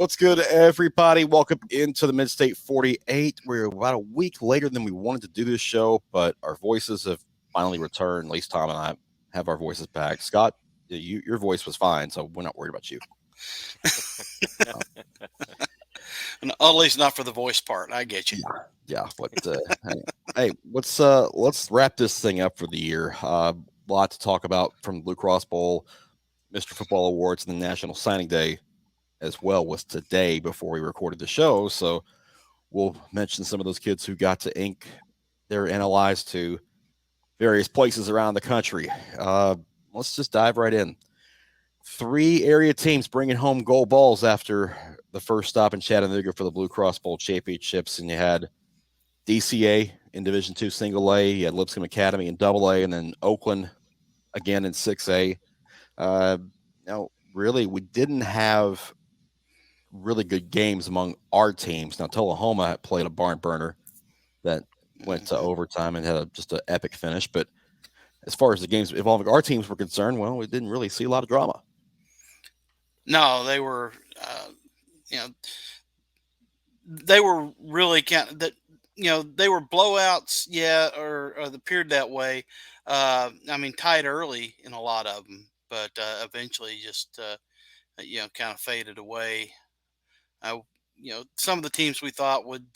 What's good, everybody? Welcome into the Midstate 48. We're about a week later than we wanted to do this show, but our voices have finally returned. At least Tom and I have our voices back. Scott, your voice was fine, so we're not worried about you. At least not for the voice part. I get you. Yeah. But hey, let's wrap this thing up for the year. A lot to talk about from the BlueCross Bowl, Mr. Football Awards, and the National Signing Day as well was today before we recorded the show. So we'll mention some of those kids who got to ink their NLIs to various places around the country. Let's just dive right in. 3 area teams bringing home gold balls after the first stop in Chattanooga for the BlueCross Bowl championships, and you had DCA in Division II Single A, you had Lipscomb Academy in Double A, and then Oakland again in 6A. Now, really, we didn't have really good games among our teams. Now, Tullahoma played a barn burner that went to overtime and had just an epic finish. But as far as the games involving our teams were concerned, well, we didn't really see a lot of drama. No, they were, they were really kind of that. They were blowouts, or appeared that way. Tied early in a lot of them, but eventually just kind of faded away. Some of the teams we thought would,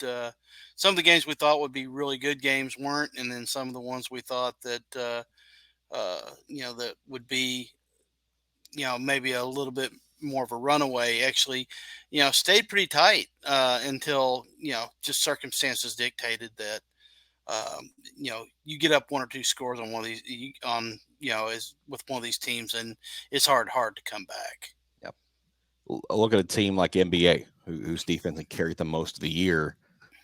some of the games we thought would be really good games weren't, and then some of the ones we thought that, that would be, maybe a little bit more of a runaway actually, stayed pretty tight until, just circumstances dictated that, you get up 1 or 2 scores on one of these, as with one of these teams, and it's hard to come back. Yep. Look at a team like NBA, whose defense had carried them most of the year,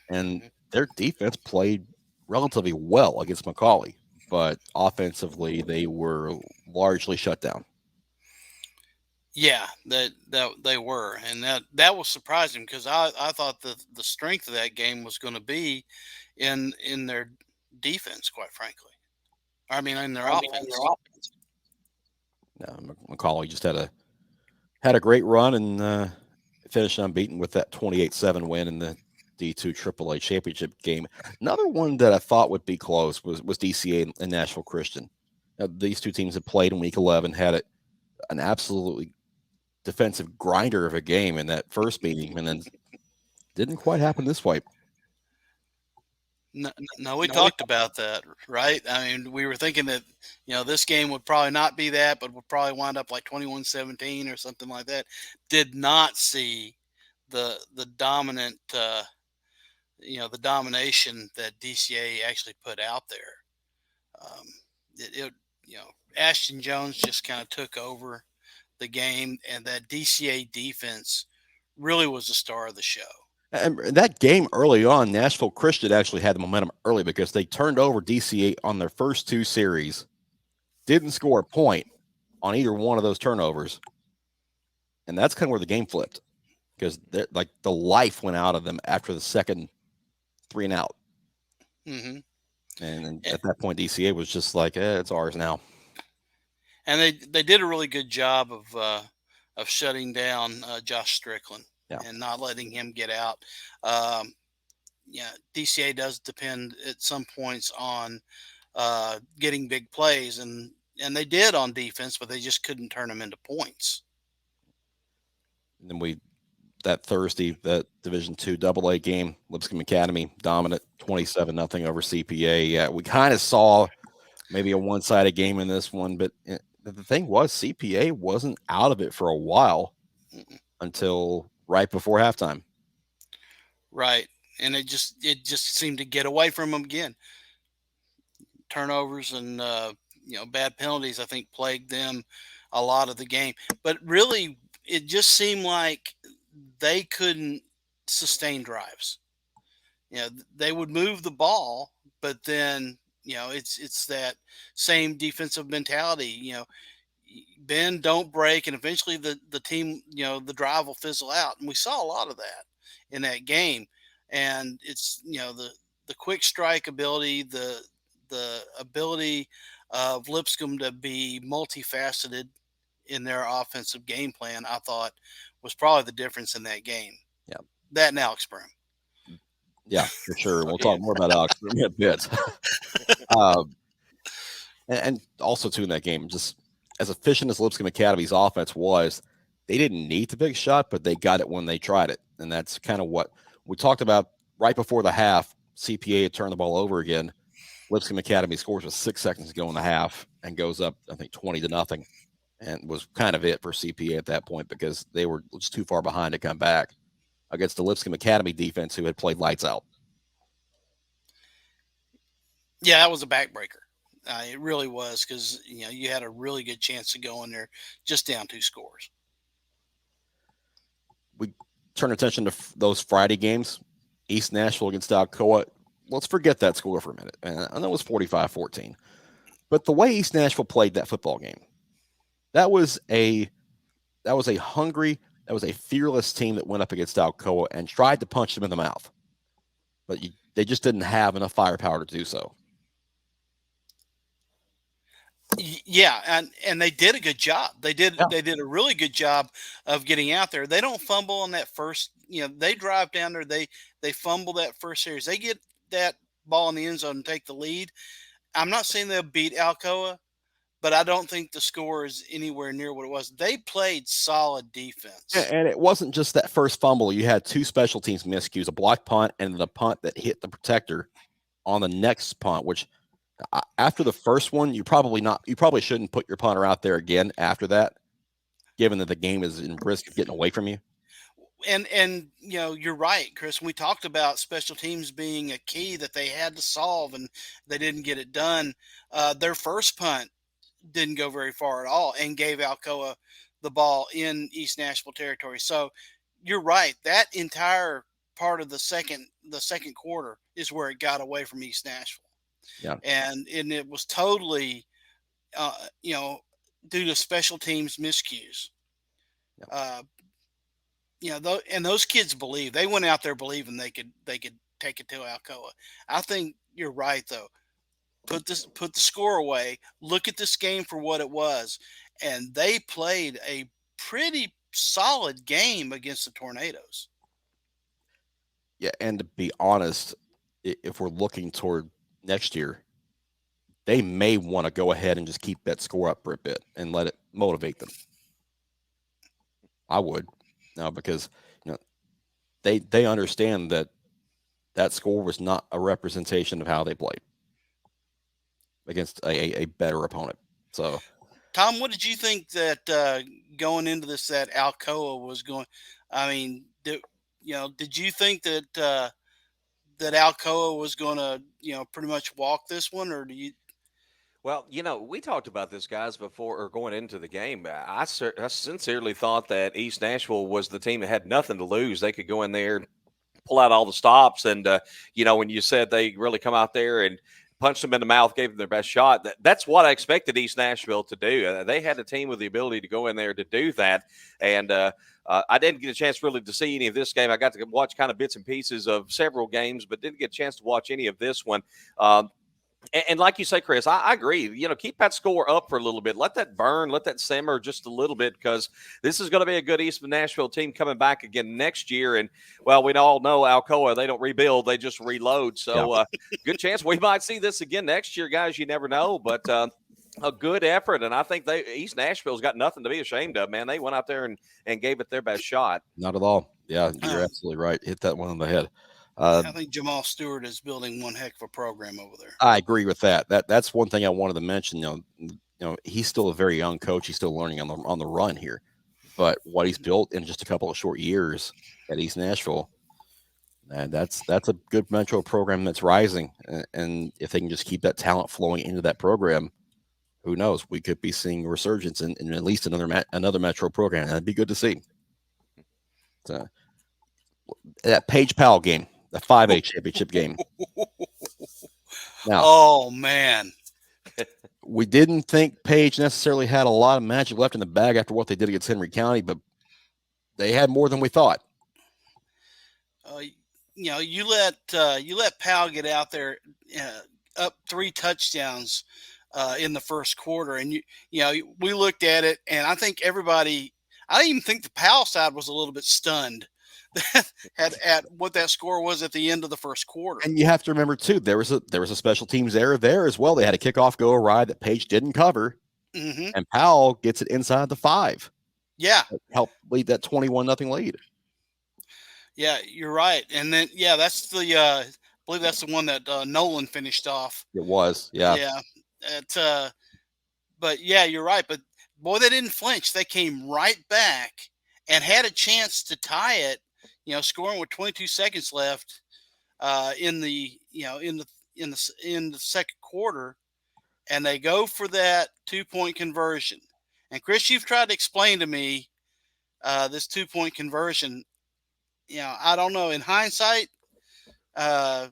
and their defense played relatively well against McCallie, but offensively they were largely shut down. Yeah, that they were, and that was surprising because I thought the strength of that game was going to be in their defense, quite frankly. In their offense. McCallie just had a great run and finished unbeaten with that 28-7 win in the D2 AAA championship game. Another one that I thought would be close was DCA and Nashville Christian. Now, these two teams had played in Week 11, had an absolutely defensive grinder of a game in that first meeting, and then didn't quite happen this way. No, we talked about that, right? We were thinking that, this game would probably not be that, but would probably wind up like 21-17 or something like that. Did not see the dominant, the domination that DCA actually put out there. Ashton Jones just kind of took over the game, and that DCA defense really was the star of the show. And that game early on, Nashville Christian actually had the momentum early because they turned over DCA on their first 2 series, didn't score a point on either one of those turnovers, and that's kind of where the game flipped because like the life went out of them after the second 3 and out. Mm-hmm. And at that point, DCA was just like, it's ours now. And they did a really good job of shutting down Josh Strickland. Yeah. And not letting him get out. DCA does depend at some points on getting big plays, and they did on defense, but they just couldn't turn them into points. And then that Thursday, that Division II AA game, Lipscomb Academy dominant 27-0 over CPA. Yeah, we kind of saw maybe a one-sided game in this one, but the thing was CPA wasn't out of it for a while until right before halftime. Right. And it just seemed to get away from them again. Turnovers and, bad penalties, I think, plagued them a lot of the game. But really, it just seemed like they couldn't sustain drives. They would move the ball, but then, it's that same defensive mentality, bend, don't break, and eventually the team, the drive will fizzle out. And we saw a lot of that in that game. And it's, the quick strike ability, the ability of Lipscomb to be multifaceted, in their offensive game plan, I thought was probably the difference in that game. Yeah. That and Alex Brim. Yeah, for sure. We'll talk Again. more about Alex in a bit. Um, and also, too, in that game, just as efficient as Lipscomb Academy's offense was, they didn't need the big shot, but they got it when they tried it. And that's kind of what we talked about right before the half. CPA had turned the ball over again. Lipscomb Academy scores with 6 seconds to go in the half and goes up, I think, 20-0, and was kind of it for CPA at that point because they were just too far behind to come back against the Lipscomb Academy defense who had played lights out. Yeah, that was a backbreaker. It really was because you had a really good chance to go in there just down 2 scores. We turn attention to those Friday games. East Nashville against Alcoa. Let's forget that score for a minute. I know it was 45-14. But the way East Nashville played that football game, that was a hungry, that was a fearless team that went up against Alcoa and tried to punch them in the mouth. But they just didn't have enough firepower to do so. Yeah, and they did a good job. They did a really good job of getting out there. They don't fumble on that first, they drive down there, they fumble that first series. They get that ball in the end zone and take the lead. I'm not saying they'll beat Alcoa, but I don't think the score is anywhere near what it was. They played solid defense. And it wasn't just that first fumble. You had 2 special teams miscues, a block punt and the punt that hit the protector on the next punt, which after the first one, you probably shouldn't put your punter out there again after that, given that the game is in risk of getting away from you. And you're right, Chris. We talked about special teams being a key that they had to solve, and they didn't get it done. Their first punt didn't go very far at all and gave Alcoa the ball in East Nashville territory. So you're right. That entire part of the second quarter is where it got away from East Nashville. Yeah. And it was totally, due to special teams miscues. Yeah. And those kids believe. They went out there believing they could take it to Alcoa. I think you're right though. Put the score away. Look at this game for what it was, and they played a pretty solid game against the Tornadoes. Yeah, and to be honest, if we're looking toward next year, they may want to go ahead and just keep that score up for a bit and let it motivate them. I would, now because they understand that score was not a representation of how they played against a better opponent. So, Tom, what did you think that going into this that Alcoa was going? I mean, did you think that that Alcoa was going to pretty much walk this one, or do you? Well, we talked about this, guys, before or going into the game. I sincerely thought that East Nashville was the team that had nothing to lose. They could go in there, pull out all the stops, and when you said they really come out there and punched them in the mouth, gave them their best shot. That's what I expected East Nashville to do. They had a team with the ability to go in there to do that, and I didn't get a chance really to see any of this game. I got to watch kind of bits and pieces of several games, but didn't get a chance to watch any of this one. And like you say, Chris, I agree. Keep that score up for a little bit. Let that burn. Let that simmer just a little bit, because this is going to be a good East Nashville team coming back again next year. And, well, we all know Alcoa, they don't rebuild. They just reload. So good chance we might see this again next year, guys. You never know. But a good effort. And I think East Nashville's got nothing to be ashamed of, man. They went out there and gave it their best shot. Not at all. Yeah, you're absolutely right. Hit that one on the head. I think Jamal Stewart is building one heck of a program over there. I agree with that. That's one thing I wanted to mention. He's still a very young coach. He's still learning on the run here, but what he's built in just a couple of short years at East Nashville, and that's a good metro program that's rising. And if they can just keep that talent flowing into that program, who knows? We could be seeing a resurgence in at least another metro program. That'd be good to see. So, that Page Powell game. The 5A championship game. Now, oh man, we didn't think Page necessarily had a lot of magic left in the bag after what they did against Henry County, but they had more than we thought. You let Powell get out there, up 3 touchdowns in the first quarter. And we looked at it, and I think everybody. I even think the Powell side was a little bit stunned at what that score was at the end of the first quarter. And you have to remember too, there was a special teams error there as well. They had a kickoff go awry that Page didn't cover, and Powell gets it inside the 5. Yeah, help lead that 21-0 lead. Yeah, you're right. And then that's the I believe that's the one that Nolan finished off. It was, yeah. Yeah. But yeah, you're right. But boy, they didn't flinch. They came right back and had a chance to tie it. Scoring with 22 seconds left in the second quarter, and they go for that 2-point conversion. And Chris, you've tried to explain to me this 2-point conversion. I don't know. In hindsight, I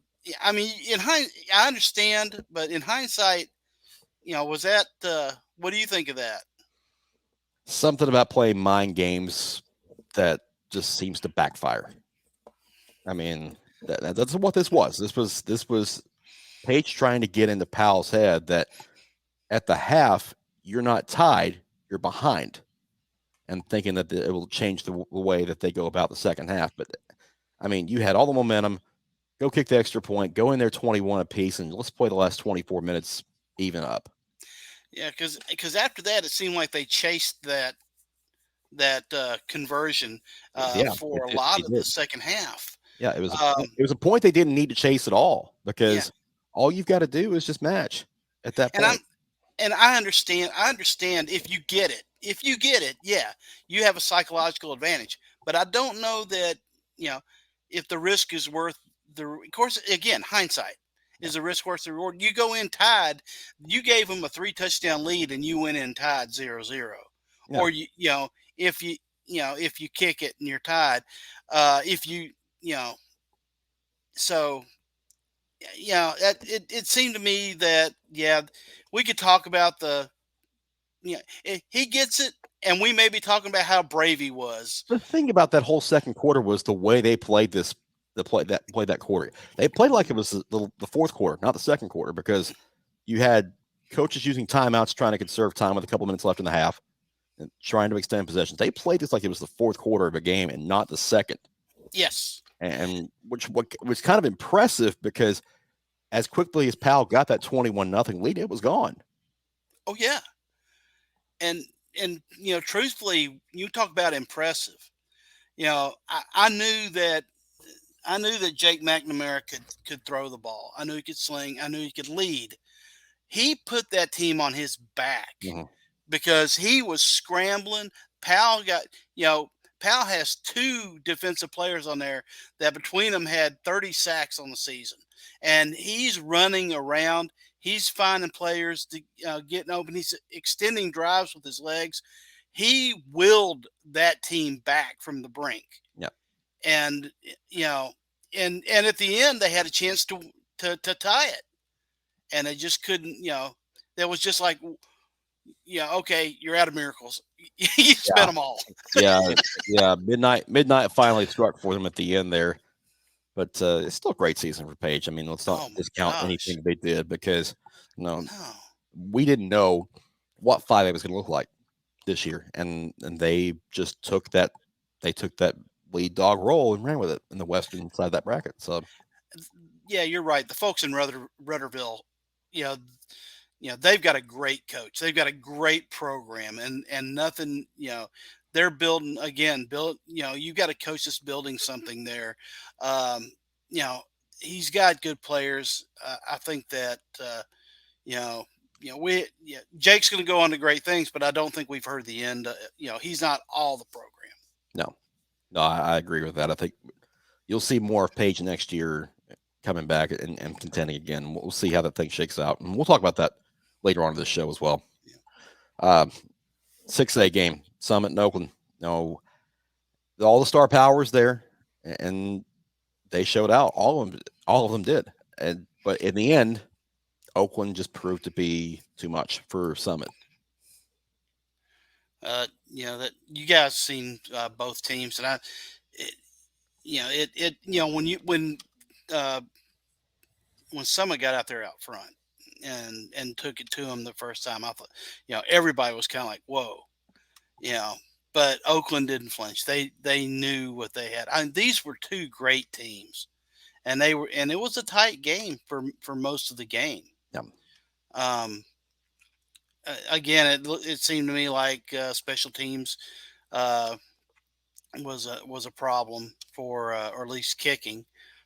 understand, but in hindsight, was that? What do you think of that? Something about playing mind games that just seems to backfire. I mean, that's what this was. This was Page trying to get into Powell's head that at the half you're not tied, you're behind, and thinking that it will change the way that they go about the second half. But I mean, you had all the momentum. Go kick the extra point. Go in there 21 apiece, and let's play the last 24 minutes even up. Yeah, because after that, it seemed like they chased that conversion for a lot of the second half. Yeah, it was a point they didn't need to chase at all, because all you've got to do is just match at that point. And I understand if you get it, yeah, you have a psychological advantage. But I don't know that, if the risk is worth of course, again, hindsight. Is the risk worth the reward? You go in tied. You gave them a 3-touchdown lead, and you went in tied 0-0. Yeah. Or if you kick it and you're tied, so it seemed to me that we could talk about he gets it, and we may be talking about how brave he was. The thing about that whole second quarter was the way they played this. Played that quarter. They played like it was the fourth quarter, not the second quarter, because you had coaches using timeouts, trying to conserve time with a couple minutes left in the half, and trying to extend possessions. They played this like it was the fourth quarter of a game and not the second. Yes, and which was kind of impressive, because as quickly as Powell got that 21-0 lead, it was gone. Oh yeah, and truthfully, you talk about impressive. I knew that Jake McNamara could throw the ball. I knew he could sling. I knew he could lead. He put that team on his back because he was scrambling. Powell has 2 defensive players on there that between them had 30 sacks on the season. And he's running around. He's finding players to getting open. He's extending drives with his legs. He willed that team back from the brink. Yeah. And and at the end they had a chance to tie it, and they just couldn't. That was just like, okay, you're out of miracles. You spent them all. Yeah. Midnight finally struck for them at the end there, but it's still a great season for Page. I mean, let's not discount anything they did, because we didn't know what 5A was going to look like this year, and they just took that lead dog role and ran with it in the western side of that bracket. So yeah, you're right. The folks in Rudderville, they've got a great coach. They've got a great program, and nothing, they're building again. You've got a coach that's building something there. He's got good players. I think that Jake's going to go on to great things, but I don't think we've heard the end. He's not all the program. No, I agree with that. I think you'll see more of Page next year coming back and contending again. We'll see how that thing shakes out, and we'll talk about that later on in this show as well. 6A game, Summit and Oakland. All the star powers there, and they showed out. All of them did. But in the end, Oakland just proved to be too much for Summit. That you guys seen both teams, and when Summit got out there out front, and took it to them the first time. I thought, everybody was kind of like, whoa, but Oakland didn't flinch. They knew what they had. These were two great teams, and it was a tight game for most of the game. Yeah. Again, it seemed to me like special teams was a problem for, or at least kicking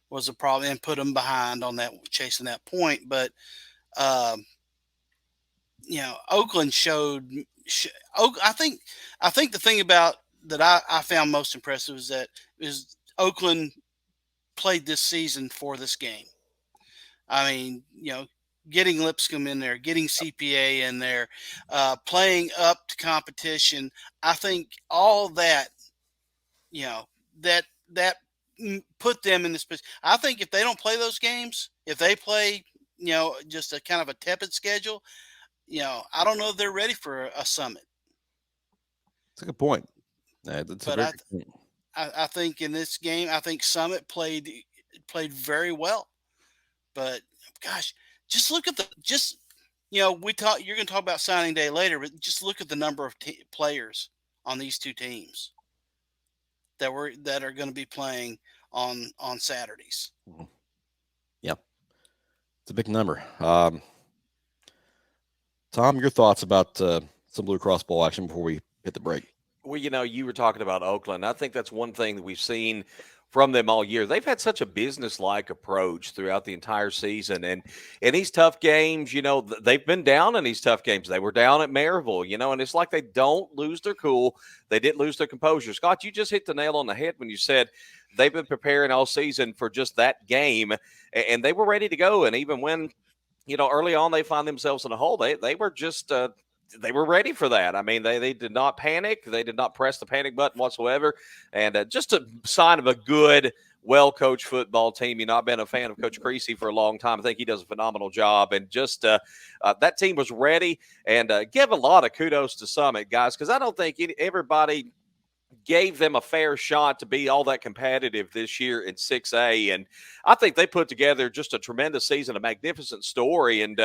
was a problem, and put them behind on that, chasing that point. But Oakland showed. I think the thing about that I found most impressive is Oakland played this season for this game. I mean, getting Lipscomb in there, getting CPA in there, playing up to competition. I think all that, that put them in this position. I think if they don't play those games, if they play, just a kind of a tepid schedule, I don't know if they're ready for a Summit. That's a good point. That's a very good point. I think in this game, I think Summit played very well. But gosh, just look at you're going to talk about signing day later, but just look at the number of players on these two teams that are going to be playing on Saturdays. Yep. It's a big number. Tom, your thoughts about some BlueCross Bowl action before we hit the break? Well, you were talking about Oakland. I think that's one thing that we've seen from them all year. They've had such a business-like approach throughout the entire season. And in these tough games, they've been down in these tough games. They were down at Maryville, and it's like they don't lose their cool. They didn't lose their composure. Scott, you just hit the nail on the head when you said they've been preparing all season for just that game, and they were ready to go. And even when, early on they find themselves in a hole, they were just they were ready for that. I mean, they did not panic. They did not press the panic button whatsoever. And just a sign of a good, well-coached football team. I've been a fan of Coach Creasy for a long time. I think he does a phenomenal job. And just that team was ready. And give a lot of kudos to Summit, guys, because I don't think everybody gave them a fair shot to be all that competitive this year in 6A. And I think they put together just a tremendous season, a magnificent story. And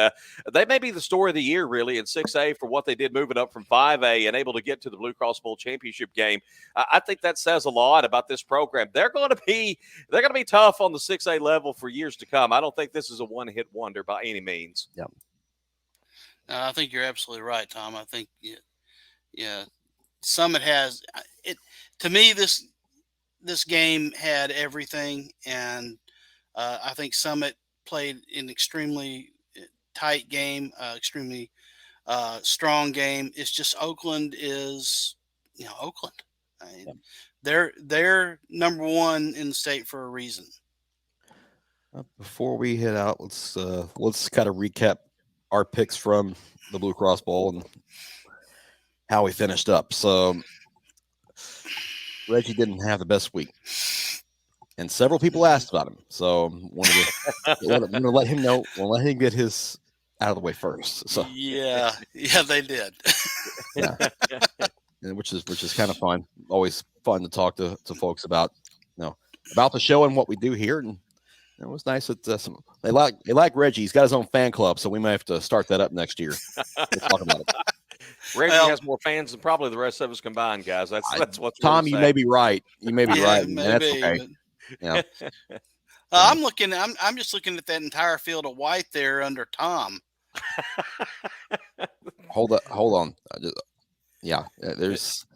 they may be the story of the year, really, in 6A for what they did moving up from 5A and able to get to the BlueCross Bowl championship game. I think that says a lot about this program. They're going to be tough on the 6A level for years to come. I don't think this is a one-hit wonder by any means. Yeah. I think you're absolutely right, Tom. I think, yeah. Summit has it. To me, this game had everything, and I think Summit played an extremely tight game, extremely strong game. It's just Oakland is, Oakland. I mean, they're number one in the state for a reason. Before we head out, let's kind of recap our picks from the BlueCross Bowl and how we finished up. So Reggie didn't have the best week, and several people asked about him. So wanted to let him know. We'll let him get his out of the way first. So yeah, they did. Yeah, and which is kind of fun. Always fun to talk to folks about about the show and what we do here. And it was nice that they like Reggie. He's got his own fan club, so we might have to start that up next year. We'll talk about it. Reggie has more fans than probably the rest of us combined, guys. That's what Tom. You may be right. You may be right. Maybe, that's okay. Yeah. I'm just looking at that entire field of white there under Tom. Hold on. Yeah. There's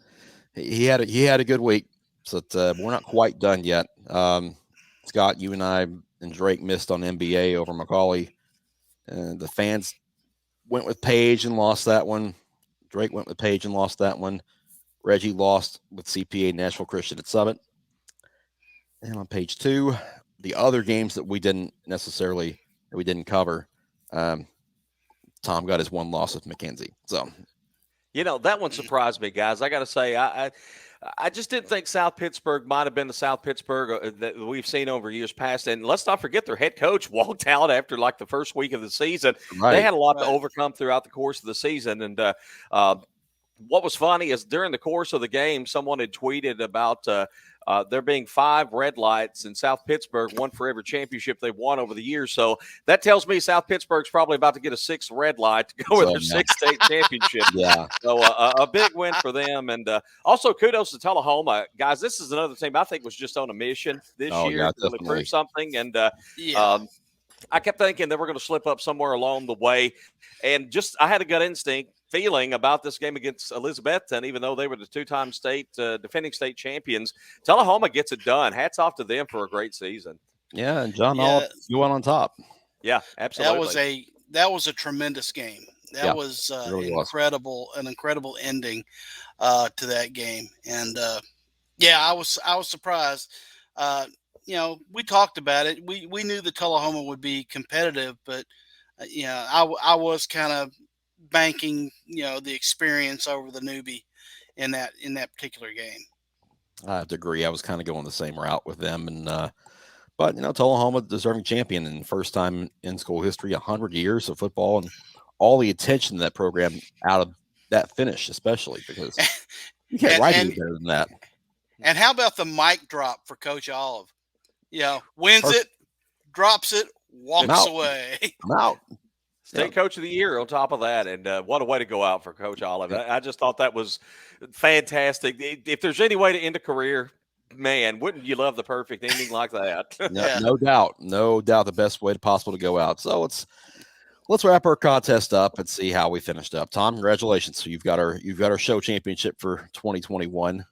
he had a good week, so we're not quite done yet. Scott, you and I and Drake missed on NBA over Macaulay, and the fans went with Page and lost that one. Drake went with Page and lost that one. Reggie lost with CPA Nashville Christian at Summit. And on page 2, the other games that we didn't cover, Tom got his one loss with McKenzie. So, that one surprised me, guys. I got to say, I just didn't think South Pittsburgh might have been the South Pittsburgh that we've seen over years past. And let's not forget their head coach walked out after like the first week of the season. Right. They had a lot to overcome throughout the course of the season. And what was funny is during the course of the game, someone had tweeted about there being 5 red lights in South Pittsburgh, one for every championship they've won over the years. So that tells me South Pittsburgh's probably about to get a 6th red light to go with their 6th state championship. Yeah. So a big win for them. And also kudos to Tullahoma. Guys, this is another team I think was just on a mission this year to really prove something. And I kept thinking that we're going to slip up somewhere along the way. And just I had a gut instinct feeling about this game against Elizabethton, even though they were the 2-time defending state champions. Tullahoma gets it done. Hats off to them for a great season. Yeah, and John Hall, you went on top. Yeah, absolutely. That was a tremendous game. That was incredible, an incredible ending to that game. And I was surprised. We talked about it. We knew that Tullahoma would be competitive, but I was kind of banking the experience over the newbie in that particular game. I have to agree. I was kind of going the same route with them, and but Tullahoma deserving champion in first time in school history, 100 years of football, and all the attention that program out of that finish, especially because you can't write any better than that. And how about the mic drop for Coach Olive? Wins it, drops it, walks away. I'm out. State Coach of the Year on top of that. And what a way to go out for Coach Olive. I just thought that was fantastic. If there's any way to end a career, man, wouldn't you love the perfect ending like that? No doubt. No doubt the best way possible to go out. So let's wrap our contest up and see how we finished up. Tom, congratulations. So you've got our show championship for 2021.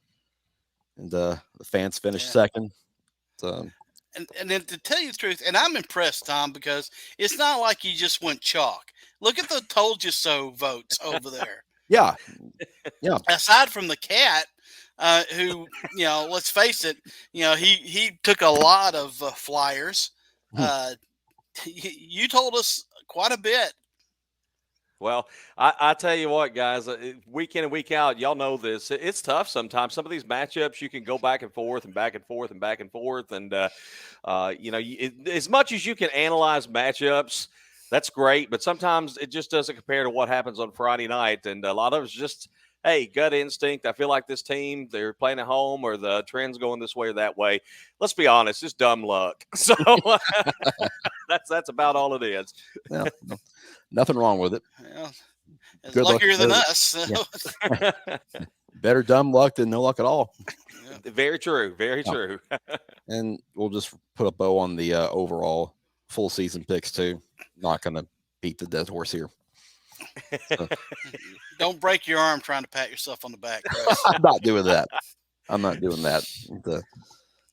And the fans finished second. So And then to tell you the truth, and I'm impressed, Tom, because it's not like you just went chalk. Look at the told you so votes over there. Yeah. Aside from the cat, who, let's face it, he took a lot of flyers. You told us quite a bit. Well, I tell you what, guys, week in and week out, y'all know this. It's tough sometimes. Some of these matchups, you can go back and forth and back and forth and back and forth. And, as much as you can analyze matchups, that's great. But sometimes it just doesn't compare to what happens on Friday night. And a lot of it's just, hey, gut instinct. I feel like this team, they're playing at home or the trend's going this way or that way. Let's be honest, it's dumb luck. So that's about all it is. Yeah. Nothing wrong with it. Yeah, it's luckier than us. Yeah. Better dumb luck than no luck at all. Yeah. Very true. Very true. And we'll just put a bow on the overall full season picks too. Not going to beat the dead horse here. So. Don't break your arm trying to pat yourself on the back, Chris. I'm not doing that.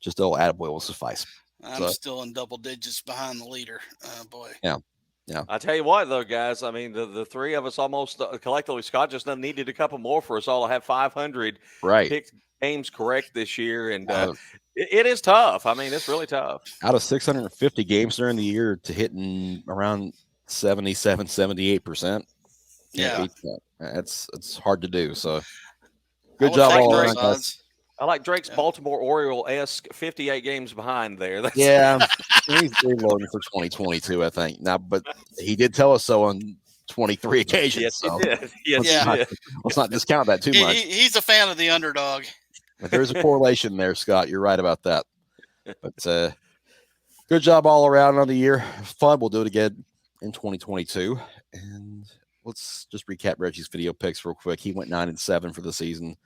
Just old attaboy will suffice. I'm still in double digits behind the leader. Boy. Yeah. I tell you what, though, guys. I mean, the three of us almost collectively, Scott just needed a couple more for us all to have 500 picked games correct this year, and it is tough. I mean, it's really tough. Out of 650 games during the year to hitting around 77, 78%. Yeah, it's hard to do. So good job all around, guys. I like Drake's Baltimore Oriole-esque 58 games behind there. He's reloading for 2022, I think. Now, but he did tell us so on 23 occasions. Yes, so he did. Yes, let's not discount that too much. He's a fan of the underdog. But there's a correlation there, Scott. You're right about that. But good job all around on the year. Fun. We'll do it again in 2022. And let's just recap Reggie's video picks real quick. He went 9-7 for the season,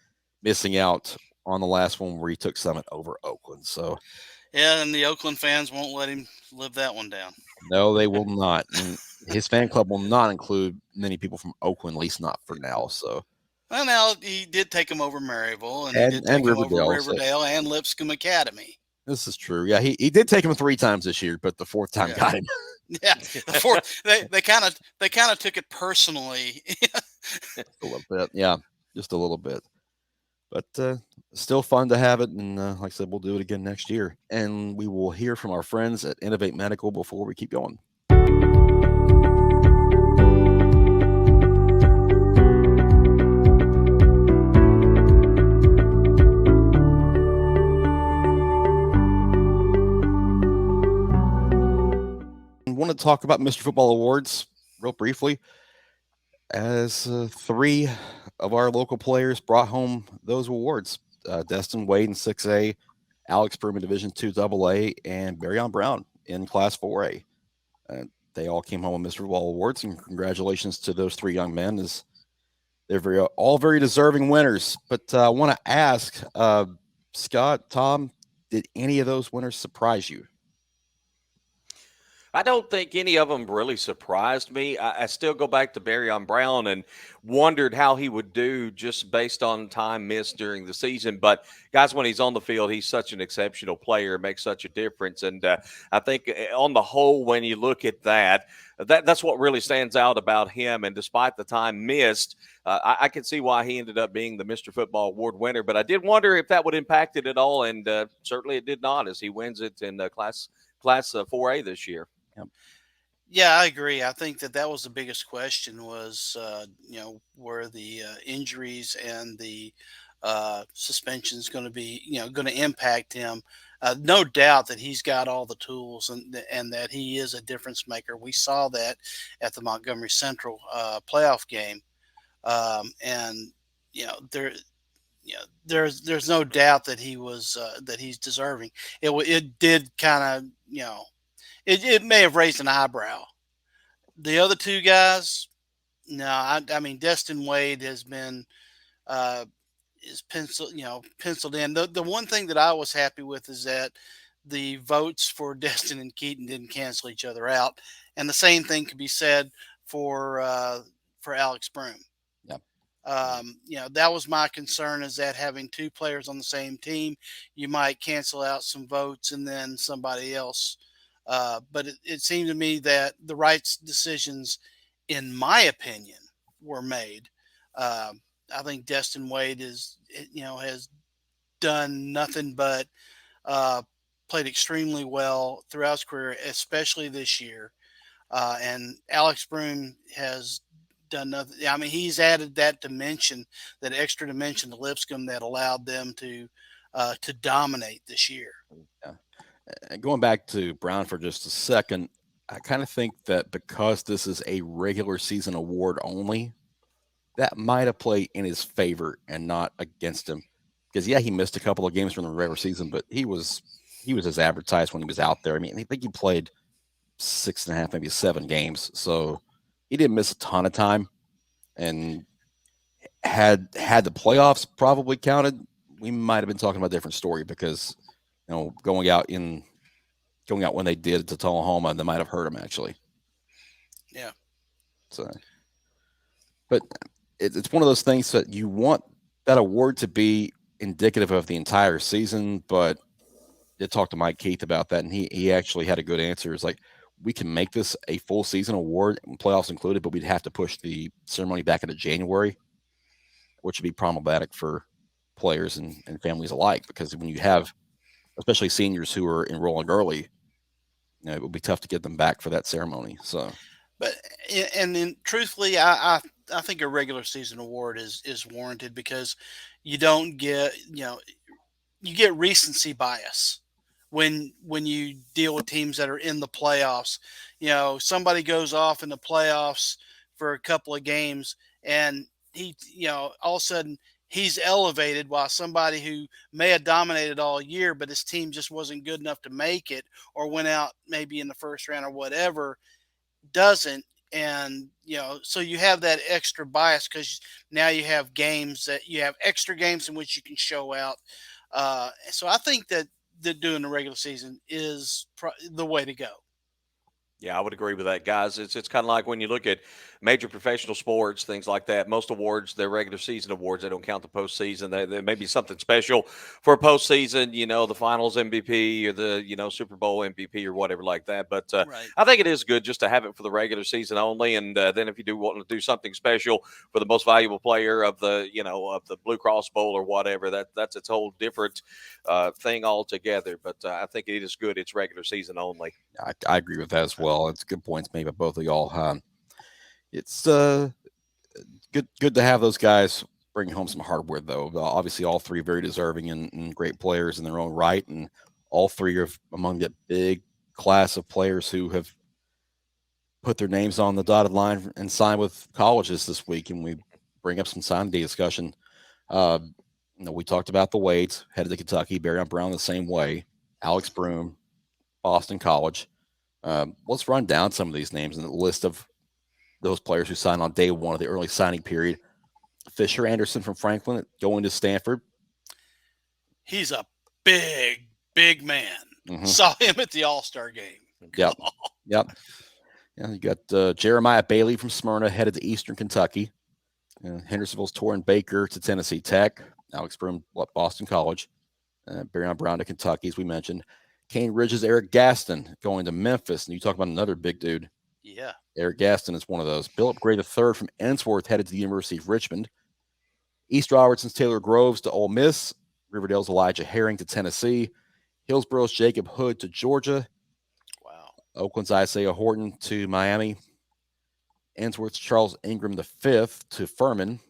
missing out on the last one where he took Summit over Oakland. So, yeah, and the Oakland fans won't let him live that one down. No, they will not. And his fan club will not include many people from Oakland, at least not for now. So, well, now he did take him over Maryville and Riverdale and Lipscomb Academy. This is true. Yeah, he did take him 3 times this year, but the 4th time got him. Yeah, the 4th. they kind of took it personally. A little bit, yeah, just a little bit. But still fun to have it. And like I said, we'll do it again next year. And we will hear from our friends at Innovate Medical before we keep going. I want to talk about Mr. Football Awards real briefly, as 3 of our local players brought home those awards. Destin Wade in 6A Alex Broom in Division II AA, and Barryon Brown in Class 4A. They all came home with Mr. Football awards, and congratulations to those three young men, as they're all very deserving winners. But I want to ask, Scott, Tom, did any of those winners surprise you? I don't think any of them really surprised me. I still go back to Barryon Brown and wondered how he would do just based on time missed during the season. But guys, when he's on the field, he's such an exceptional player, makes such a difference. And I think on the whole, when you look at that's what really stands out about him. And despite the time missed, I can see why he ended up being the Mr. Football Award winner. But I did wonder if that would impact it at all, and certainly it did not, as he wins it in Class 4A this year. Yep. Yeah, I agree. I think that was the biggest question was, were the injuries and the suspensions going to be, going to impact him. No doubt that he's got all the tools and that he is a difference maker. We saw that at the Montgomery Central playoff game, and there's no doubt that that he's deserving. It did kind of it may have raised an eyebrow. The other two guys, no, I mean Destin Wade has been is penciled in. The one thing that I was happy with is that the votes for Destin and Keaton didn't cancel each other out, and the same thing could be said for Alex Broom. Yep. That was my concern, is that having two players on the same team, you might cancel out some votes and then somebody else. But it seemed to me that the right decisions, in my opinion, were made. I think Destin Wade has done nothing but played extremely well throughout his career, especially this year. And Alex Broom has done nothing. I mean, he's added that dimension, that extra dimension to Lipscomb that allowed them to dominate this year. Yeah. Going back to Brown for just a second, I kind of think that because this is a regular season award only, that might have played in his favor and not against him. Because he missed a couple of games from the regular season, but he was as advertised when he was out there. I mean, I think he played 6.5, maybe 7 games, so he didn't miss a ton of time. And had the playoffs probably counted, we might have been talking about a different story, because going out when they did to Tullahoma, they might have hurt him actually. Yeah. So, but it's one of those things that you want that award to be indicative of the entire season. But I talked to Mike Keith about that, and he actually had a good answer. It's like, we can make this a full season award, playoffs included, but we'd have to push the ceremony back into January, which would be problematic for players and families alike, because when you have especially seniors who are enrolling early, it would be tough to get them back for that ceremony. So, but and then truthfully, I think a regular season award is warranted, because you don't get you get recency bias when you deal with teams that are in the playoffs. Somebody goes off in the playoffs for a couple of games, and he all of a sudden he's elevated, while somebody who may have dominated all year, but his team just wasn't good enough to make it, or went out maybe in the first round or whatever, doesn't. And, so you have that extra bias, because now you have extra games in which you can show out. So I think that doing the regular season is the way to go. Yeah, I would agree with that, guys. It's kind of like when you look at major professional sports, things like that. Most awards, they're regular season awards. They don't count the postseason. There may be something special for a postseason, the Finals MVP or the Super Bowl MVP or whatever like that. But Right. I think it is good just to have it for the regular season only. And then if you do want to do something special for the most valuable player of the BlueCross Bowl or whatever, that's its whole different thing altogether. But I think it is good. It's regular season only. I agree with that as well. It's good points made by both of y'all. It's good to have those guys bring home some hardware, though. Obviously, all three very deserving and great players in their own right, and all three are among that big class of players who have put their names on the dotted line and signed with colleges this week. And we bring up some signing day discussion. We talked about the Wades, headed to Kentucky. Barry Brown the same way. Alex Broom, Boston College. Let's run down some of these names in the list of those players who signed on day one of the early signing period. Fisher Anderson from Franklin going to Stanford. He's a big, big man. Mm-hmm. Saw him at the All-Star game. Yep. Yep. Yeah, you got Jeremiah Bailey from Smyrna headed to Eastern Kentucky. Hendersonville's Torrin Baker to Tennessee Tech. Alex Broom, Boston College. Barry Brown to Kentucky, as we mentioned. Cane Ridge's Eric Gaston going to Memphis. And you talk about another big dude. Yeah. Eric Gaston is one of those. Philip Gray III from Ensworth headed to the University of Richmond. East Robertson's Taylor Groves to Ole Miss. Riverdale's Elijah Herring to Tennessee. Hillsboro's Jacob Hood to Georgia. Wow. Oakland's Isaiah Horton to Miami. Ensworth's Charles Ingram V to Furman.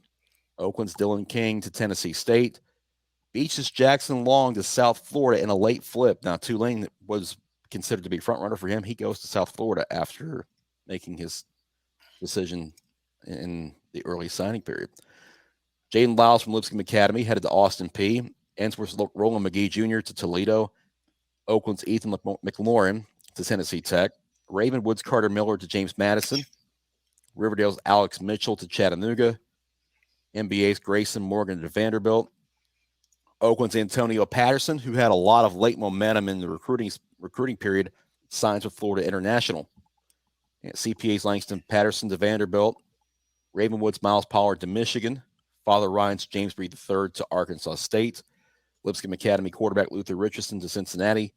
Oakland's Dylan King to Tennessee State. Beach's Jackson Long to South Florida in a late flip. Now, Tulane was considered to be front runner for him. He goes to South Florida after making his decision in the early signing period. Jaden Lyles from Lipscomb Academy headed to Austin Peay. Ensworth's Roland McGee Jr. to Toledo. Oakland's Ethan McLaurin to Tennessee Tech. Ravenwood's Carter Miller to James Madison. Riverdale's Alex Mitchell to Chattanooga. NBA's Grayson Morgan to Vanderbilt. Oakland's Antonio Patterson, who had a lot of late momentum in the recruiting period, signs with Florida International. And CPA's Langston Patterson to Vanderbilt. Ravenwood's Miles Pollard to Michigan. Father Ryan's James Breed III to Arkansas State. Lipscomb Academy quarterback Luther Richardson to Cincinnati.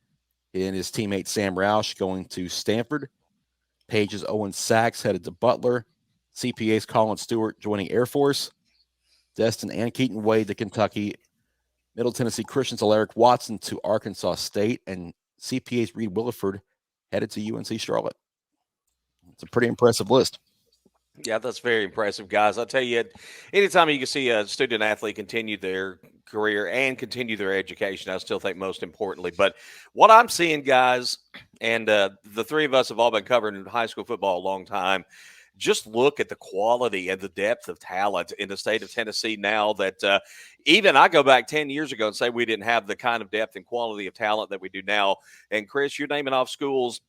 And his teammate Sam Roush going to Stanford. Page's Owen Sachs headed to Butler. CPA's Colin Stewart joining Air Force. Destin and Keaton Wade to Kentucky. Middle Tennessee Christian's Alaric Watson to Arkansas State. And CPA's Reed Williford headed to UNC Charlotte. It's a pretty impressive list. Yeah, that's very impressive, guys. I'll tell you, anytime you can see a student athlete continue their career and continue their education, I still think most importantly. But what I'm seeing, guys, and the three of us have all been covering high school football a long time, just look at the quality and the depth of talent in the state of Tennessee now that even I go back 10 years ago and say we didn't have the kind of depth and quality of talent that we do now. And, Chris, you're naming off schools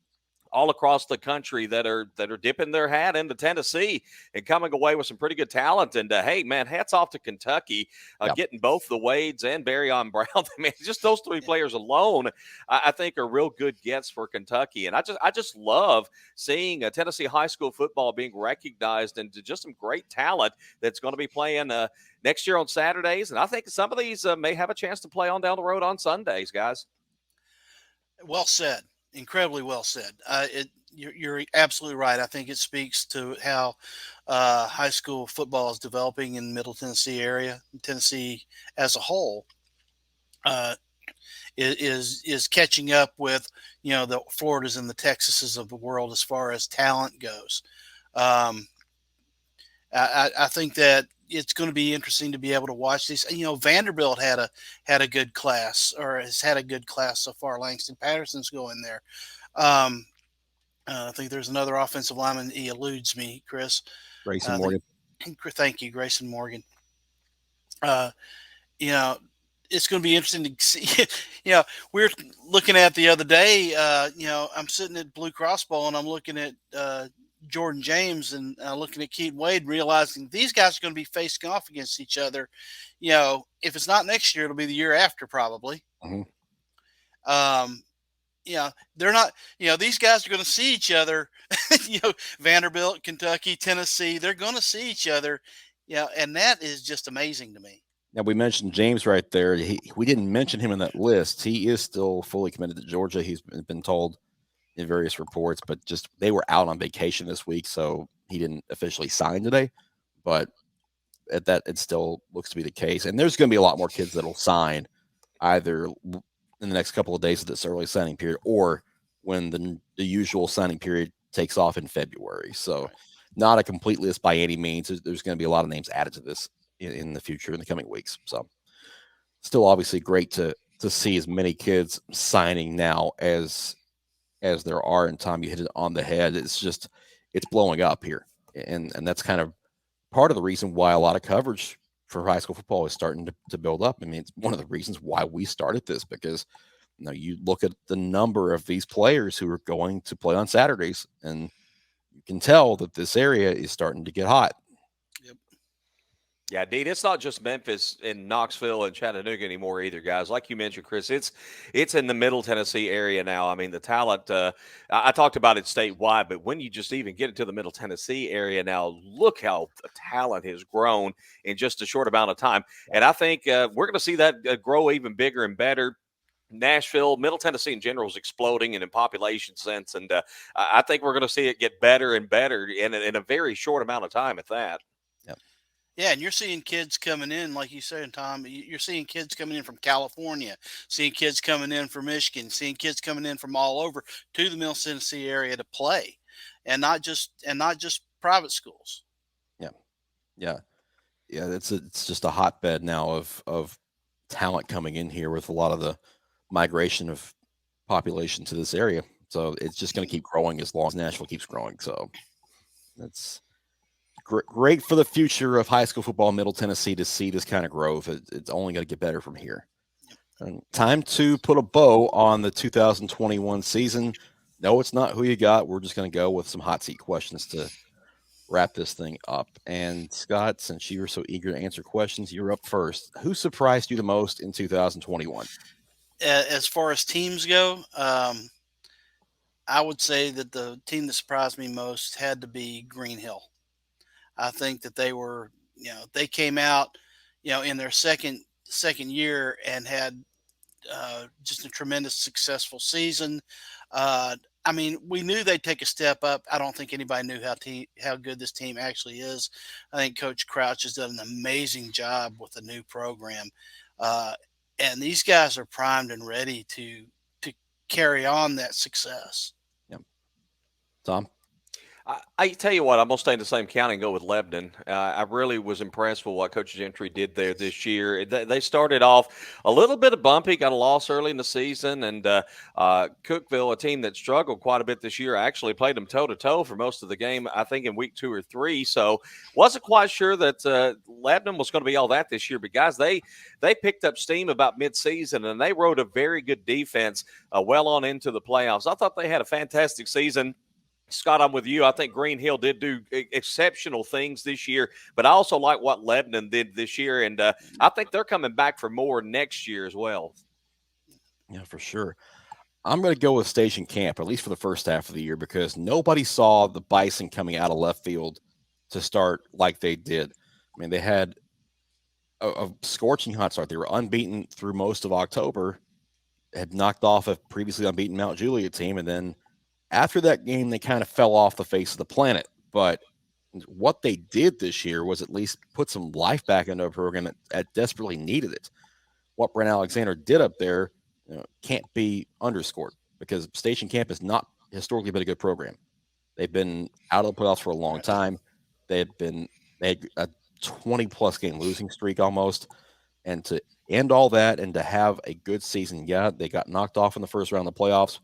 all across the country that are dipping their hat into Tennessee and coming away with some pretty good talent. And hey, man, hats off to Kentucky getting both the Wades and Barryon Brown. Man, just those three players alone, I think, are real good gets for Kentucky. And I just love seeing Tennessee high school football being recognized and just some great talent that's going to be playing next year on Saturdays. And I think some of these may have a chance to play on down the road on Sundays, guys. Well said. Incredibly well said. You're absolutely right. I think it speaks to how high school football is developing in the Middle Tennessee area. Tennessee as a whole is catching up with the Floridas and the Texases of the world as far as talent goes. I think that it's going to be interesting to be able to watch these. Vanderbilt had a good class, or has had a good class so far. Langston Patterson's going there. I think there's another offensive lineman. He eludes me, Chris. Grayson Morgan. Thank you, Grayson Morgan. It's going to be interesting to see. We were looking at the other day. I'm sitting at BlueCross Bowl and I'm looking at Jordan James and looking at Keaton Wade, realizing these guys are going to be facing off against each other. If it's not next year, it'll be the year after, probably. Mm-hmm. They're not. These guys are going to see each other. Vanderbilt, Kentucky, Tennessee, they're going to see each other. And that is just amazing to me. Now, we mentioned James right there. We didn't mention him in that list. He is still fully committed to Georgia. He's been told in various reports, but just they were out on vacation this week, so he didn't officially sign today. But at that, it still looks to be the case. And there's going to be a lot more kids that'll sign either in the next couple of days of this early signing period or when the usual signing period takes off in February. So not a complete list by any means. There's going to be a lot of names added to this in the future, in the coming weeks. So still obviously great to see as many kids signing now as there are. In time, you hit it on the head. It's blowing up here. And that's kind of part of the reason why a lot of coverage for high school football is starting to build up. I mean, it's one of the reasons why we started this, because you look at the number of these players who are going to play on Saturdays, and you can tell that this area is starting to get hot. Yep. Yeah, Dean, it's not just Memphis and Knoxville and Chattanooga anymore either, guys. Like you mentioned, Chris, it's in the Middle Tennessee area now. I mean, the talent. I talked about it statewide, but when you just even get into the Middle Tennessee area now, look how the talent has grown in just a short amount of time. And I think we're going to see that grow even bigger and better. Nashville, Middle Tennessee in general is exploding in population sense, and I think we're going to see it get better and better in a very short amount of time at that. Yeah, and you're seeing kids coming in, like you said, Tom. You're seeing kids coming in from California, seeing kids coming in from Michigan, seeing kids coming in from all over to the Middle Tennessee area to play, and not just private schools. Yeah. It's just a hotbed now of talent coming in here with a lot of the migration of population to this area. So it's just going to keep growing as long as Nashville keeps growing. So that's great for the future of high school football in Middle Tennessee to see this kind of growth. It's only going to get better from here. And time to put a bow on the 2021 season. No, it's not who you got. We're just going to go with some hot seat questions to wrap this thing up. And Scott, since you were so eager to answer questions, you're up first. Who surprised you the most in 2021? As far as teams go, I would say that the team that surprised me most had to be Green Hill. I think that they came out, in their second year and had just a tremendous successful season. I mean, we knew they'd take a step up. I don't think anybody knew how good this team actually is. I think Coach Crouch has done an amazing job with the new program, and these guys are primed and ready to carry on that success. Yep. Tom? I tell you what, I'm going to stay in the same county and go with Lebanon. I really was impressed with what Coach Gentry did there this year. They started off a little bit of bumpy, got a loss early in the season, and Cookeville, a team that struggled quite a bit this year, actually played them toe-to-toe for most of the game, I think in week 2 or 3. So wasn't quite sure that Lebanon was going to be all that this year. But, guys, they picked up steam about midseason, and they rode a very good defense well on into the playoffs. I thought they had a fantastic season. Scott, I'm with you. I think Green Hill did do exceptional things this year, but I also like what Lebanon did this year, and I think they're coming back for more next year as well. Yeah, for sure. I'm going to go with Station Camp, at least for the first half of the year, because nobody saw the Bison coming out of left field to start like they did. I mean, they had a scorching hot start. They were unbeaten through most of October, had knocked off a previously unbeaten Mount Juliet team, and then after that game, they kind of fell off the face of the planet. But what they did this year was at least put some life back into a program that desperately needed it. What Brent Alexander did up there can't be underscored, because Station Camp has not historically been a good program. They've been out of the playoffs for a long time. They had a 20-plus game losing streak almost. And to end all that and to have a good season, yeah, they got knocked off in the first round of the playoffs.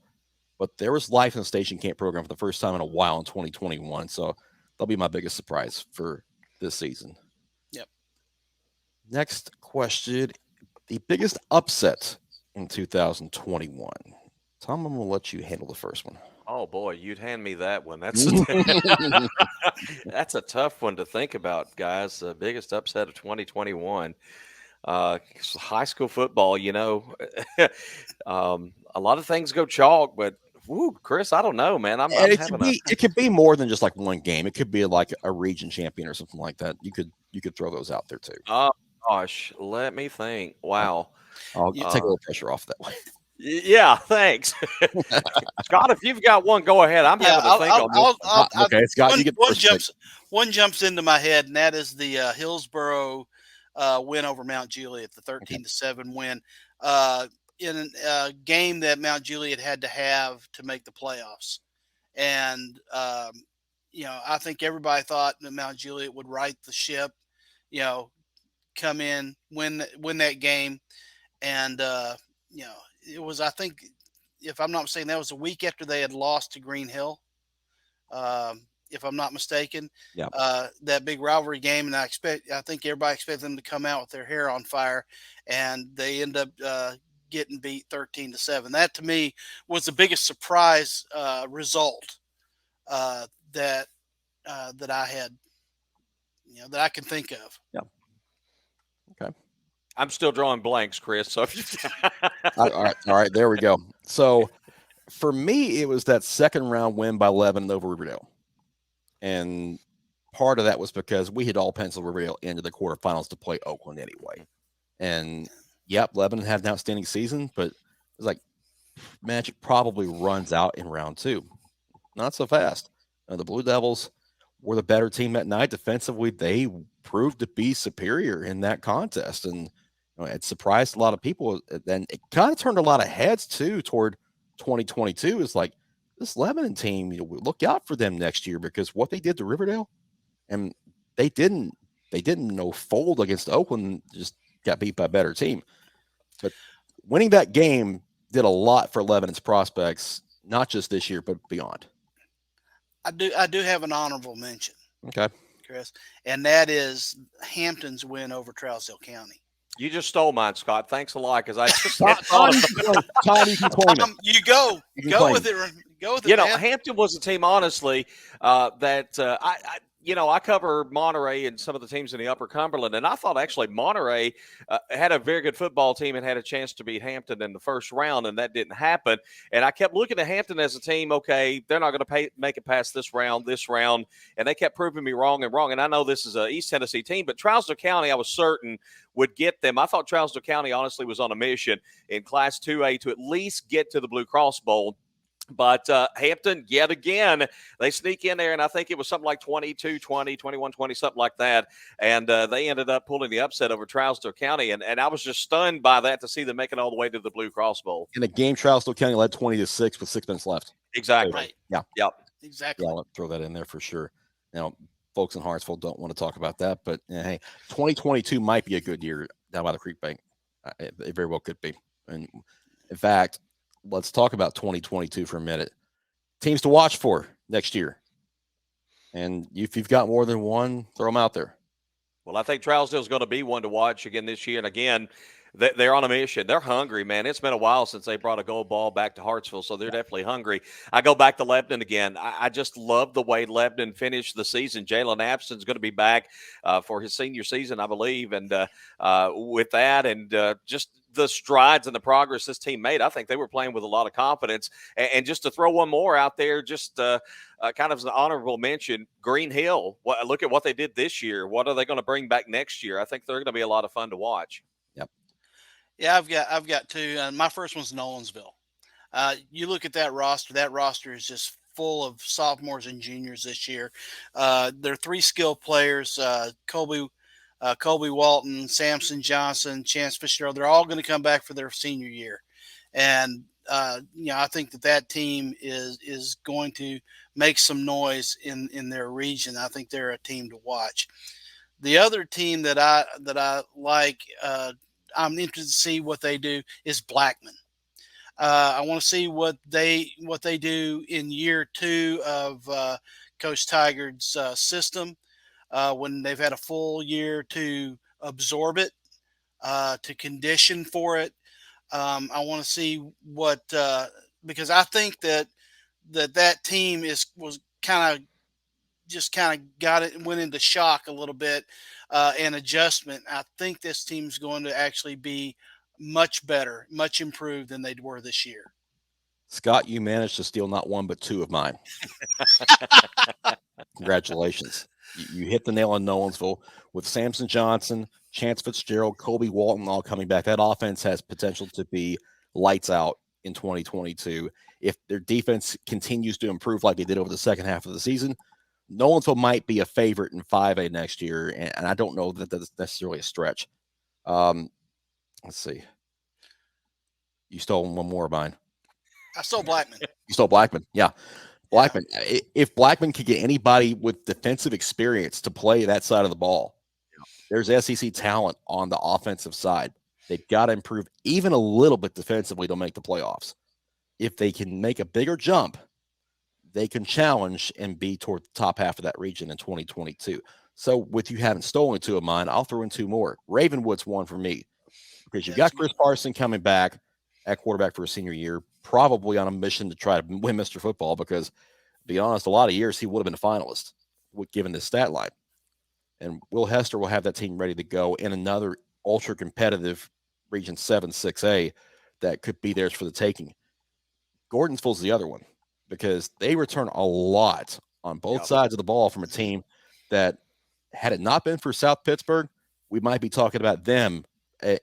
But there was life in the Station Camp program for the first time in a while in 2021. So that'll be my biggest surprise for this season. Yep. Next question. The biggest upset in 2021. Tom, I'm going to let you handle the first one. Oh, boy, you'd hand me that one. That's that's a tough one to think about, guys. The biggest upset of 2021. High school football, a lot of things go chalk, but Chris, I don't know, man. It could be more than just like one game. It could be like a region champion or something like that. You could throw those out there too. Oh gosh, let me think. Wow, I'll take a little pressure off that way. Yeah, thanks, Scott. If you've got one, go ahead. I'm having to think on this. Okay, Scott, you get one jumps into my head, and that is the Hillsboro win over Mount Juliet, the 13-7 win. In a game that Mount Juliet had to have to make the playoffs. And, I think everybody thought that Mount Juliet would right the ship, come in, win that game. And, it was, I think, if I'm not mistaken, that was a week after they had lost to Green Hill if I'm not mistaken. Yeah. That big rivalry game, and I think everybody expected them to come out with their hair on fire, and they end up getting beat 13-7. That to me was the biggest surprise result that I had, that I can think of. Yeah. Okay. I'm still drawing blanks, Chris. So All right. There we go. So for me, it was that second round win by Lebanon over Riverdale. And part of that was because we had all penciled Riverdale into the quarterfinals to play Oakland anyway. And yep, Lebanon had an outstanding season, but it was like magic probably runs out in round 2. Not so fast. The Blue Devils were the better team that night. Defensively, they proved to be superior in that contest. And it surprised a lot of people. Then it kind of turned a lot of heads too toward 2022. It's like this Lebanon team, look out for them next year, because what they did to Riverdale, and they didn't fold against Oakland, just got beat by a better team. But winning that game did a lot for Lebanon's prospects, not just this year, but beyond. I do have an honorable mention. Okay. Chris, and that is Hampton's win over Trousdale County. You just stole mine, Scott. Thanks a lot, because I just Tom, you can claim it. You go with it. Go with it. Man. Hampton was a team, honestly, that I cover Monterey and some of the teams in the Upper Cumberland, and I thought actually Monterey had a very good football team and had a chance to beat Hampton in the first round, and that didn't happen. And I kept looking at Hampton as a team. Okay, they're not going to make it past this round, and they kept proving me wrong. And I know this is an East Tennessee team, but Trousdale County, I was certain would get them. I thought Trousdale County honestly was on a mission in Class 2A to at least get to the BlueCross Bowl. But Hampton, yet again, they sneak in there, and I think it was something like 22-20, 21-20, something like that. And they ended up pulling the upset over Trousdale County. And I was just stunned by that, to see them make it all the way to the BlueCross Bowl. In a game, Trousdale County led 20-6 with 6 minutes left. Exactly. Right. Yeah. Yep. Exactly. Yeah, I'll throw that in there for sure. Now, folks in Hartsville don't want to talk about that, but hey, 2022 might be a good year down by the Creek Bank. It very well could be. And in fact, let's talk about 2022 for a minute. Teams to watch for next year. And if you've got more than one, throw them out there. Well, I think Trousdale is going to be one to watch again this year. And again, they're on a mission. They're hungry, man. It's been a while since they brought a gold ball back to Hartsville, so they're definitely hungry. I go back to Lebanon again. I just love the way Lebanon finished the season. Jalen Abston's going to be back for his senior season, I believe. And with that and just the strides and the progress this team made, I think they were playing with a lot of confidence. And just to throw one more out there, just kind of as an honorable mention, Green Hill. Look at what they did this year. What are they going to bring back next year? I think they're going to be a lot of fun to watch. Yep. Yeah, I've got two. My first one's Nolensville. You look at that roster. That roster is just full of sophomores and juniors this year. They're 3 skilled players. Colby Walton, Samson Johnson, Chance Fitzgerald. They're all going to come back for their senior year, and I think that team is going to make some noise in their region. I think they're a team to watch. The other team that I like, I'm interested to see what they do, is Blackman. I want to see what they do in year 2 of Coach Tigard's system, when they've had a full year to absorb it, to condition for it. I want to see what because I think that team was kind of went into shock a little bit, and adjustment. I think this team's going to actually be much better, much improved than they were this year. Scott, you managed to steal not one but 2 of mine. Congratulations. You hit the nail on Nolensville with Samson Johnson, Chance Fitzgerald, Colby Walton all coming back. That offense has potential to be lights out in 2022. If their defense continues to improve like they did over the second half of the season, Nolensville might be a favorite in 5A next year, and I don't know that that's necessarily a stretch. Let's see. You stole one more of mine. I stole Blackman. You stole Blackman, yeah. Blackman. Yeah. If Blackman could get anybody with defensive experience to play that side of the ball, there's SEC talent on the offensive side. They've got to improve even a little bit defensively to make the playoffs. If they can make a bigger jump, they can challenge and be toward the top half of that region in 2022. So with you having stolen two of mine, I'll throw in two more. Ravenwood's one for me because you've got Chris Parson coming back at quarterback for his senior year, probably on a mission to try to win Mr. Football because, to be honest, a lot of years he would have been a finalist given this stat line. And Will Hester will have that team ready to go in another ultra competitive Region 7 6A that could be theirs for the taking. Gordonsville's the other one because they return a lot on both sides of the ball from a team that, had it not been for South Pittsburgh, we might be talking about them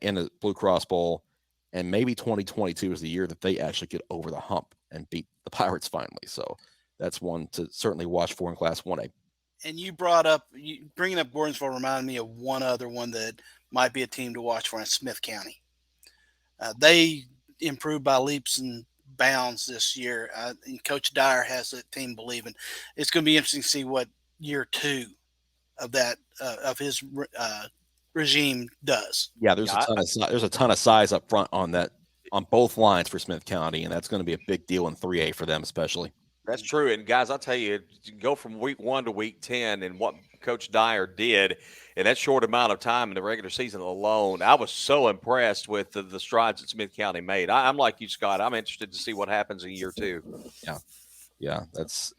in the BlueCross Bowl, and maybe 2022 is the year that they actually get over the hump and beat the Pirates finally. So that's one to certainly watch for in Class 1A. And bringing up Gordonsville reminded me of one other one that might be a team to watch for in Smith County. They improved by leaps and bounds this year. And Coach Dyer has that team believing. It's going to be interesting to see what year 2 of that of his regime does. Yeah, there's a ton of size up front on both lines for Smith County, and that's going to be a big deal in 3A for them, especially. That's true. And guys, I'll tell you, go from week 1 to week 10 and what Coach Dyer did in that short amount of time in the regular season alone, I was so impressed with the strides that Smith County made. I'm like you, Scott. I'm interested to see what happens in year 2. Yeah. That's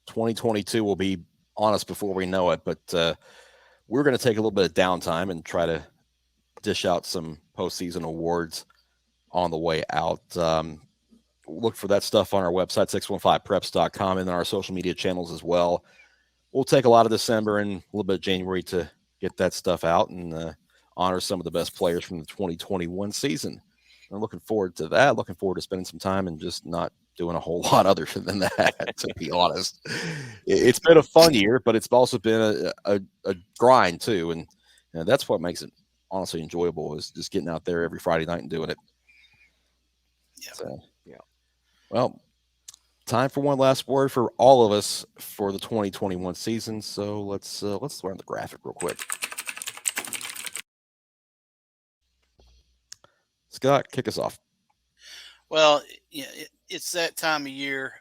2022 will be on us before we know it, but we're going to take a little bit of downtime and try to dish out some postseason awards on the way out. Look for that stuff on our website, 615preps.com, and then our social media channels as well. We'll take a lot of December and a little bit of January to get that stuff out and honor some of the best players from the 2021 season. I'm looking forward to that. Looking forward to spending some time and just not doing a whole lot other than that, to be honest. It's been a fun year, but it's also been a grind too. And that's what makes it honestly enjoyable, is just getting out there every Friday night and doing it. Yeah. So, well, time for one last word for all of us for the 2021 season. So let's learn the graphic real quick. Scott, kick us off. Well, it's that time of year.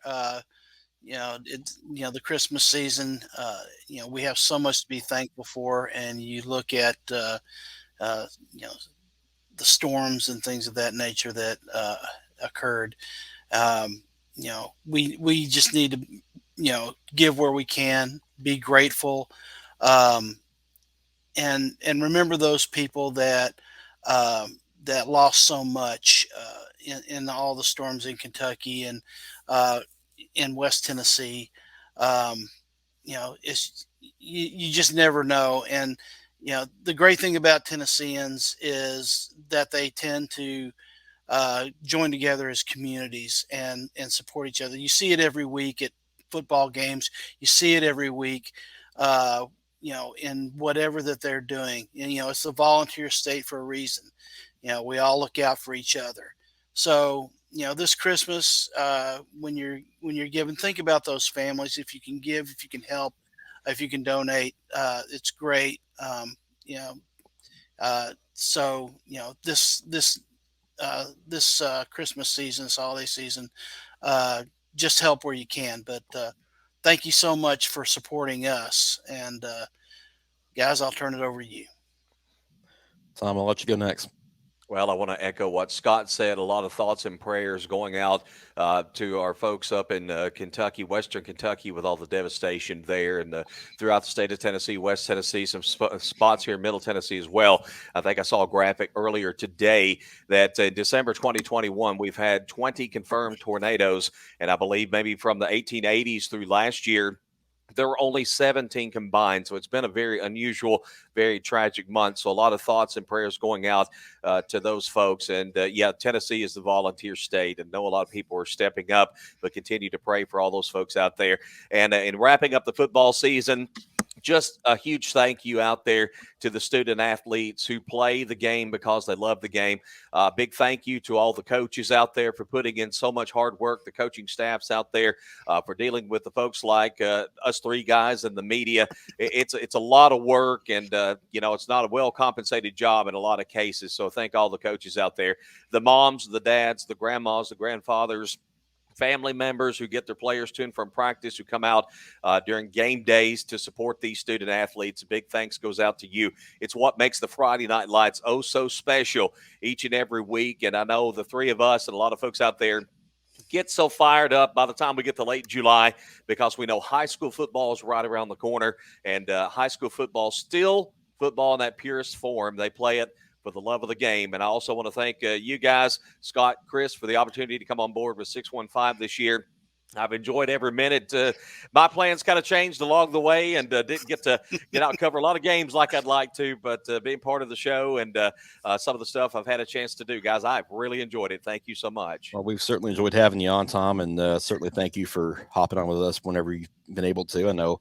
It's the Christmas season. We have so much to be thankful for, and you look at the storms and things of that nature that occurred. We just need to give where we can, be grateful, and remember those people that lost so much in all the storms in Kentucky and in West Tennessee. It's you just never know. And the great thing about Tennesseans is that they tend to join together as communities and support each other. You see it every week at football games. You see it every week, in whatever that they're doing. And, it's a volunteer state for a reason. We all look out for each other. So, this Christmas, when you're giving, think about those families. If you can give, if you can help, if you can donate, it's great. So, this Christmas season, this holiday season, just help where you can. But thank you so much for supporting us. And guys, I'll turn it over to you. Tom, I'll let you go next. Well, I want to echo what Scott said. A lot of thoughts and prayers going out to our folks up in Kentucky, Western Kentucky, with all the devastation there, and throughout the state of Tennessee, West Tennessee, some spots here in Middle Tennessee as well. I think I saw a graphic earlier today that in December 2021, we've had 20 confirmed tornadoes, and I believe maybe from the 1880s through last year, there were only 17 combined. So it's been a very unusual, very tragic month. So a lot of thoughts and prayers going out to those folks. And Tennessee is the volunteer state, and know a lot of people are stepping up, but continue to pray for all those folks out there. And in wrapping up the football season, just a huge thank you out there to the student athletes who play the game because they love the game. Big thank you to all the coaches out there for putting in so much hard work, the coaching staffs out there for dealing with the folks like us three guys and the media. It's a lot of work, and it's not a well-compensated job in a lot of cases. So thank all the coaches out there, the moms, the dads, the grandmas, the grandfathers, family members who get their players to and from practice, who come out during game days to support these student athletes. A big thanks goes out to you. It's what makes the Friday Night Lights oh so special each and every week. And I know the three of us and a lot of folks out there get so fired up by the time we get to late July, because we know high school football is right around the corner, and high school football still football in that purest form. They play it for the love of the game. And I also want to thank you guys, Scott, Chris, for the opportunity to come on board with 615 this year. I've enjoyed every minute. My plans kind of changed along the way, and didn't get to get out and cover a lot of games like I'd like to, but being part of the show and some of the stuff I've had a chance to do, guys, I've really enjoyed it. Thank you so much. Well, we've certainly enjoyed having you on, Tom, and certainly thank you for hopping on with us whenever you've been able to. I know,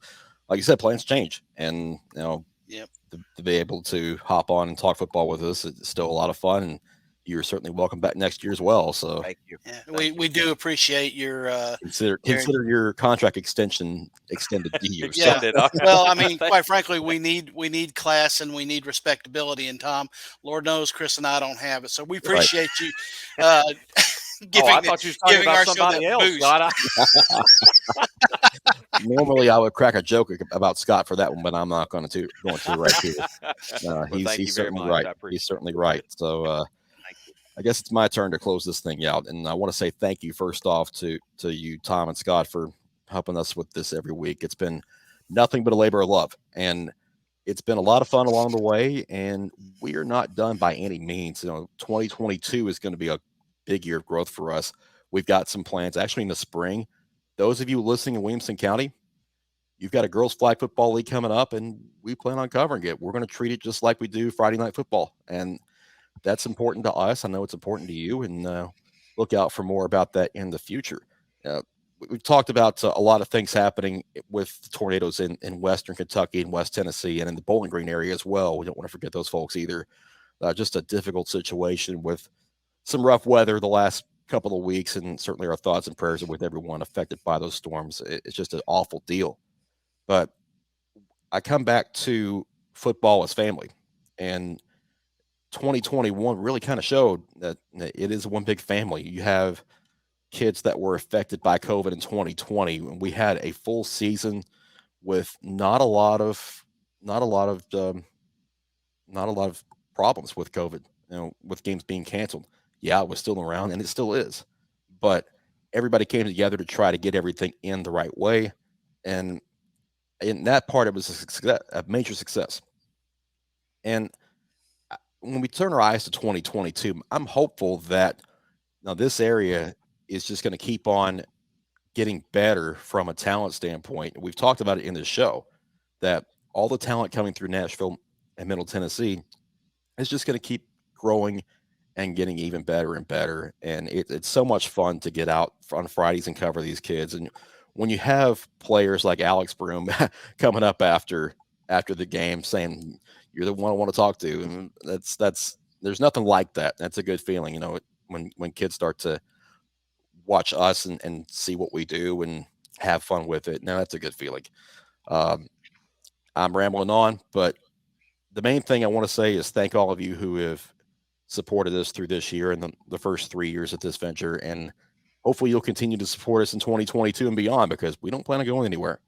like you said, plans change, and Yep. to be able to hop on and talk football with us, it's still a lot of fun, and you're certainly welcome back next year as well. So Thank you. Yeah, we do appreciate your consider your contract extension extended to you. Yeah. Extended. well, I mean, quite frankly, we need class and we need respectability. And Tom, Lord knows, Chris and I don't have it, so we appreciate you. Giving I thought you were talking about somebody else, boost. Scott. Normally, I would crack a joke about Scott for that one, but I'm not going to right here. He's certainly right. He's certainly right. So I guess it's my turn to close this thing out, and I want to say thank you first off to you, Tom and Scott, for helping us with this every week. It's been nothing but a labor of love, and it's been a lot of fun along the way, and we are not done by any means. 2022 is going to be a big year of growth for us. We've got some plans actually in the spring. Those of you listening in Williamson County, you've got a girls flag football league coming up, and we plan on covering it. We're going to treat it just like we do Friday night football, and that's important to us. I know it's important to you, and look out for more about that in the future. We've talked about a lot of things happening with the tornadoes in Western Kentucky and West Tennessee and in the Bowling Green area as well. We don't want to forget those folks either. Just a difficult situation with some rough weather the last couple of weeks, and certainly our thoughts and prayers are with everyone affected by those storms. It's just an awful deal. But I come back to football as family, and 2021 really kind of showed that it is one big family. You have kids that were affected by COVID in 2020, and we had a full season with not a lot of problems with COVID, with games being canceled. Yeah, it was still around, and it still is, but everybody came together to try to get everything in the right way, and in that part, it was a major success. And when we turn our eyes to 2022, I'm hopeful that now this area is just going to keep on getting better from a talent standpoint. We've talked about it in this show, that all the talent coming through Nashville and Middle Tennessee is just going to keep growing and getting even better and better. And it's so much fun to get out on Fridays and cover these kids. And when you have players like Alex Broom coming up after the game saying, "You're the one I want to talk to," and that's there's nothing like that. That's a good feeling, when kids start to watch us and see what we do and have fun with it. Now that's a good feeling. I'm rambling on, but the main thing I want to say is thank all of you who have supported us through this year and the first 3 years of this venture, and hopefully you'll continue to support us in 2022 and beyond, because we don't plan on going anywhere.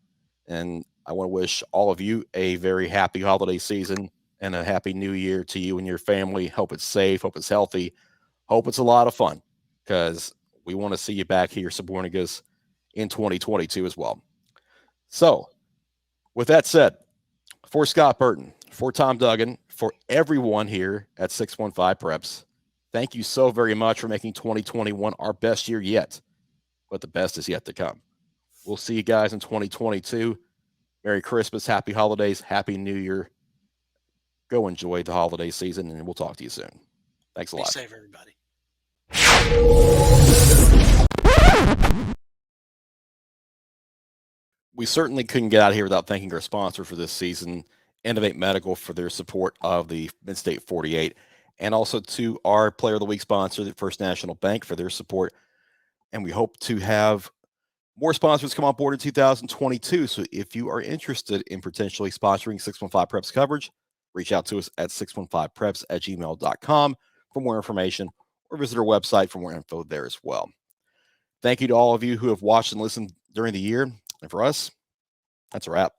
And I want to wish all of you a very happy holiday season and a happy new year to you and your family. Hope it's safe, hope it's healthy, hope it's a lot of fun, because we want to see you back here supporting us in 2022 as well. So with that said, for Scott Burton, for Tom Duggan, for everyone here at 615 Preps, thank you so very much for making 2021 our best year yet, but the best is yet to come. We'll see you guys in 2022. Merry Christmas, happy holidays, happy New Year. Go enjoy the holiday season, and we'll talk to you soon. Thanks a lot. Be safe, everybody. We certainly couldn't get out of here without thanking our sponsor for this season, Innovate Medical, for their support of the Midstate 48, and also to our Player of the Week sponsor, the First National Bank, for their support. And we hope to have more sponsors come on board in 2022. So if you are interested in potentially sponsoring 615 Preps coverage, reach out to us at 615preps@gmail.com for more information, or visit our website for more info there as well. Thank you to all of you who have watched and listened during the year. And for us, that's a wrap.